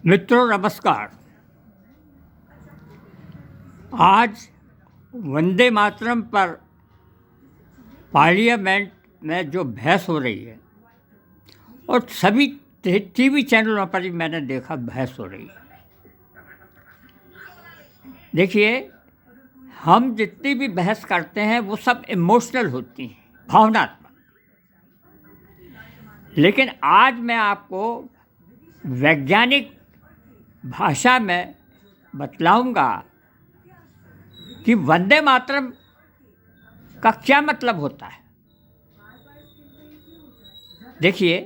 मित्रों नमस्कार। आज वंदे मातरम पर पार्लियामेंट में जो बहस हो रही है और सभी टीवी चैनलों पर ही मैंने देखा बहस हो रही है। देखिए, हम जितनी भी बहस करते हैं वो सब इमोशनल होती हैं, भावनात्मक। लेकिन आज मैं आपको वैज्ञानिक भाषा में बतलाऊंगा कि वंदे मातरम का क्या मतलब होता है। देखिए,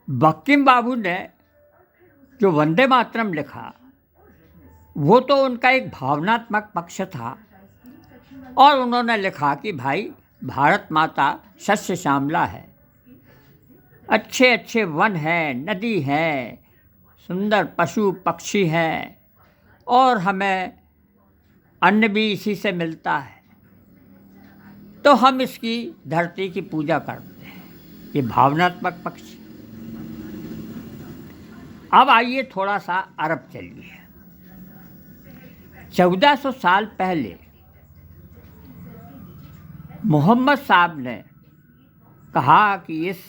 बंकिम बाबू ने जो वंदे मातरम लिखा वो तो उनका एक भावनात्मक पक्ष था और उन्होंने लिखा कि भाई भारत माता सस्य श्यामला है, अच्छे अच्छे वन हैं, नदी है, सुंदर पशु पक्षी हैं और हमें अन्न भी इसी से मिलता है, तो हम इसकी धरती की पूजा करते हैं। ये भावनात्मक पक्ष। अब आइए थोड़ा सा अरब चलिए। 1400 साल पहले मोहम्मद साहब ने कहा कि इस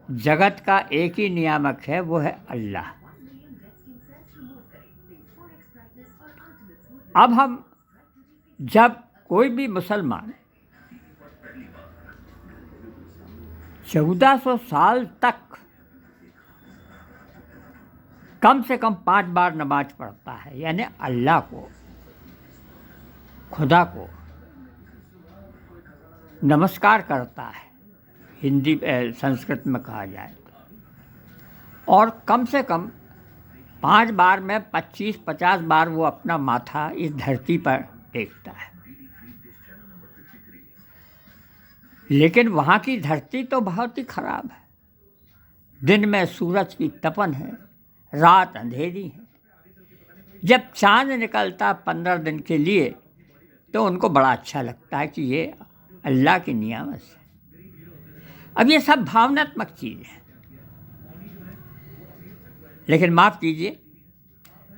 जगत का एक ही नियामक है, वो है अल्लाह। अब हम जब कोई भी मुसलमान 1400 साल तक कम से कम 5 बार नमाज पढ़ता है, यानी अल्लाह को, खुदा को नमस्कार करता है, हिंदी संस्कृत में कहा जाए तो, और कम से कम 5 बार में 25-50 बार वो अपना माथा इस धरती पर टेकता है। लेकिन वहाँ की धरती तो बहुत ही खराब है। दिन में सूरज की तपन है, रात अंधेरी है। जब चांद निकलता 15 दिन के लिए तो उनको बड़ा अच्छा लगता है कि ये अल्लाह की नियामत है। अब ये सब भावनात्मक चीज़ है। लेकिन माफ़ कीजिए,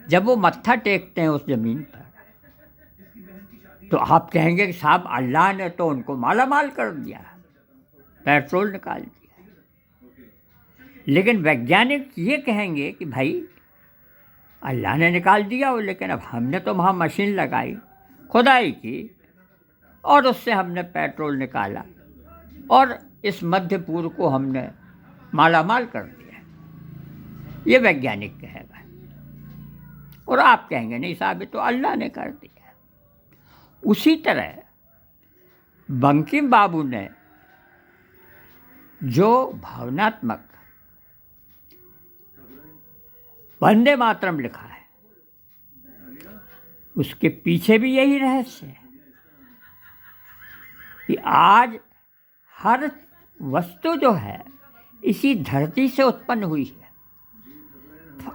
जब वो मत्था टेकते हैं उस ज़मीन पर तो आप कहेंगे कि साहब अल्लाह ने तो उनको माला माल कर दिया, पेट्रोल निकाल दिया। लेकिन वैज्ञानिक ये कहेंगे कि भाई अल्लाह ने निकाल दिया हो, लेकिन अब हमने तो वहाँ मशीन लगाई, खुदाई की और उससे हमने पेट्रोल निकाला और इस मध्य पूर्व को हमने माला माल कर दिया। ये वैज्ञानिक कहेगा। और आप कहेंगे नहीं साहब ये तो अल्लाह ने कर दिया। उसी तरह बंकिम बाबू ने जो भावनात्मक वंदे मातरम लिखा है उसके पीछे भी यही रहस्य है कि आज हर वस्तु जो है इसी धरती से उत्पन्न हुई है।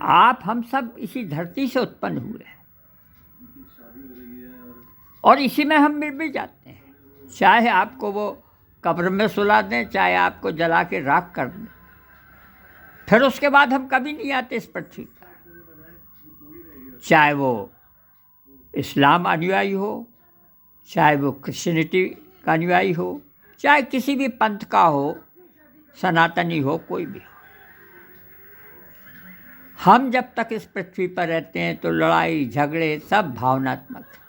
आप हम सब इसी धरती से उत्पन्न हुए हैं और इसी में हम मिल भी जाते हैं। चाहे आपको वो कब्र में सुला दें, चाहे आपको जला के राख कर दें, फिर उसके बाद हम कभी नहीं आते इस पृथ्वी पर। चाहे वो इस्लाम अनुयायी हो, चाहे वो क्रिश्चियनिटी का अनुयायी हो, चाहे किसी भी पंथ का हो, सनातनी हो, कोई भी हो। हम जब तक इस पृथ्वी पर रहते हैं तो लड़ाई झगड़े सब भावनात्मक है।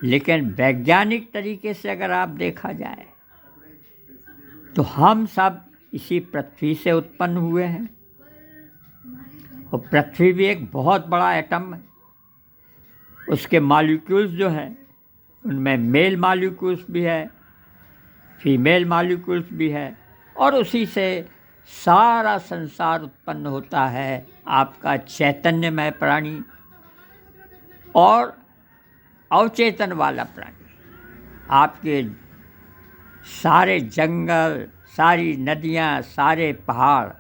लेकिन वैज्ञानिक तरीके से अगर आप देखा जाए तो हम सब इसी पृथ्वी से उत्पन्न हुए हैं और पृथ्वी भी एक बहुत बड़ा एटम है। उसके मॉलिक्यूल्स जो हैं उनमें मेल मॉलिक्यूल्स भी है, फीमेल मॉलिक्यूल्स भी है और उसी से सारा संसार उत्पन्न होता है। आपका चैतन्यमय प्राणी और अवचेतन वाला प्राणी, आपके सारे जंगल, सारी नदियाँ, सारे पहाड़,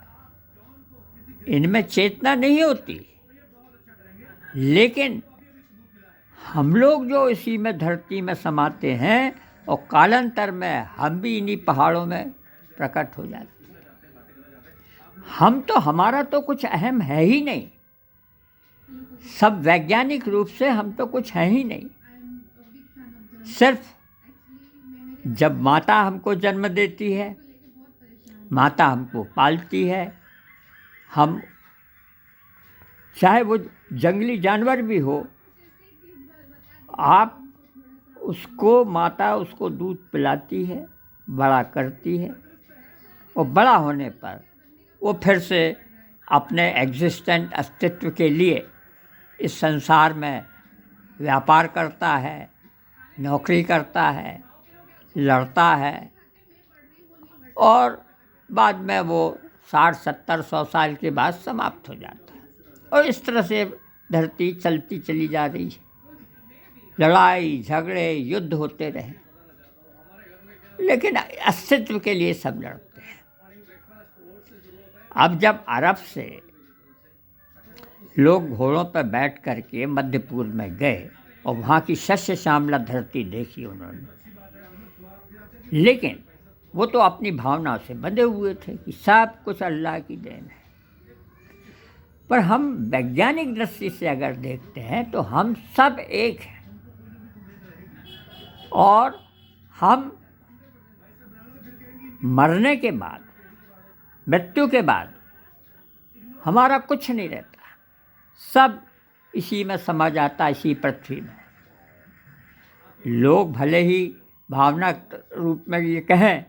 इनमें चेतना नहीं होती। लेकिन हम लोग जो इसी में धरती में समाते हैं और कालांतर में हम भी इन्हीं पहाड़ों में प्रकट हो जाती है। हम तो, हमारा तो कुछ अहम है ही नहीं, सब वैज्ञानिक रूप से हम तो कुछ हैं ही नहीं। सिर्फ जब माता हमको जन्म देती है, माता हमको पालती है, हम चाहे वो जंगली जानवर भी हो, आप उसको, माता उसको दूध पिलाती है, बड़ा करती है, और बड़ा होने पर वो फिर से अपने एग्जिस्टेंट अस्तित्व के लिए इस संसार में व्यापार करता है, नौकरी करता है, लड़ता है, और बाद में वो 60, 70, 100 साल के बाद समाप्त हो जाता है। और इस तरह से धरती चलती चली जा रही है। लड़ाई झगड़े युद्ध होते रहे, लेकिन अस्तित्व के लिए सब लड़ते हैं। अब जब अरब से लोग घोड़ों पर बैठ करके मध्य पूर्व में गए और वहाँ की शस्य श्यामला धरती देखी उन्होंने, लेकिन वो तो अपनी भावना से बंधे हुए थे कि सब कुछ अल्लाह की देन है। पर हम वैज्ञानिक दृष्टि से अगर देखते हैं तो हम सब एक हैं, और हम मरने के बाद, मृत्यु के बाद हमारा कुछ नहीं रहता, सब इसी में समा जाता, इसी पृथ्वी में। लोग भले ही भावना रूप में ये कहें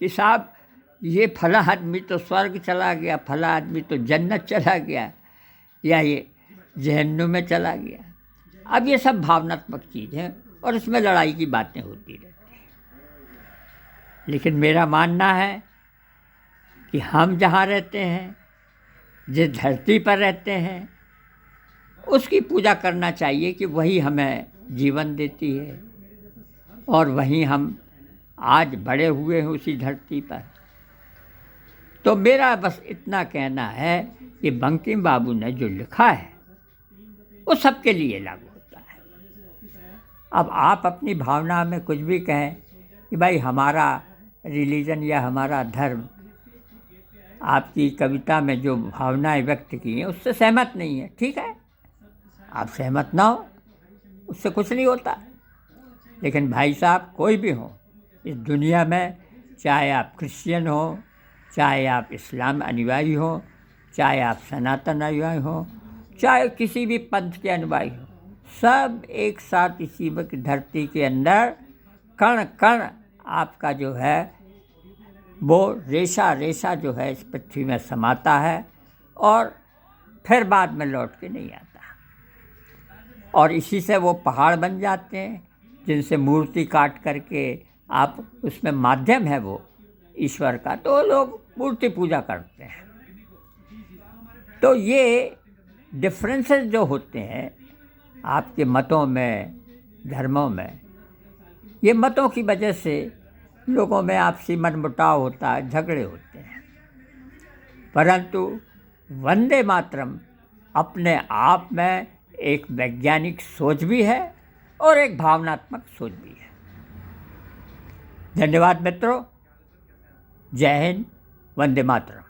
कि साहब ये फला आदमी तो स्वर्ग चला गया, फला आदमी तो जन्नत चला गया, या ये जहन्नुम में चला गया। अब ये सब भावनात्मक चीज़ है और इसमें लड़ाई की बातें होती रहती हैं। लेकिन मेरा मानना है कि हम जहाँ रहते हैं, जिस धरती पर रहते हैं, उसकी पूजा करना चाहिए कि वही हमें जीवन देती है, और वहीं हम आज बड़े हुए हैं उसी धरती पर। तो मेरा बस इतना कहना है कि बंकिम बाबू ने जो लिखा है वो सबके लिए लागू होता है। अब आप अपनी भावना में कुछ भी कहें कि भाई हमारा रिलीजन या हमारा धर्म आपकी कविता में जो भावनाएं व्यक्त की हैं उससे सहमत नहीं है, ठीक है, आप सहमत ना हो, उससे कुछ नहीं होता। लेकिन भाई साहब, कोई भी हो इस दुनिया में, चाहे आप क्रिश्चियन हो, चाहे आप इस्लाम अनुयायी हो, चाहे आप सनातन अनुयायी हो, चाहे किसी भी पंथ के अनुयायी हो, सब एक साथ इसी वक्त धरती के अंदर कण कण आपका जो है वो रेशा रेशा जो है इस पृथ्वी में समाता है और फिर बाद में लौट के नहीं आता। और इसी से वो पहाड़ बन जाते हैं जिनसे मूर्ति काट करके आप, उसमें माध्यम है वो ईश्वर का, तो लोग मूर्ति पूजा करते हैं। तो ये डिफरेंसेस जो होते हैं आपके मतों में, धर्मों में, ये मतों की वजह से लोगों में आपसी मनमुटाव होता है, झगड़े होते हैं। परंतु वंदे मातरम अपने आप में एक वैज्ञानिक सोच भी है और एक भावनात्मक सोच भी है। धन्यवाद मित्रों, जय हिंद, वंदे मातरम।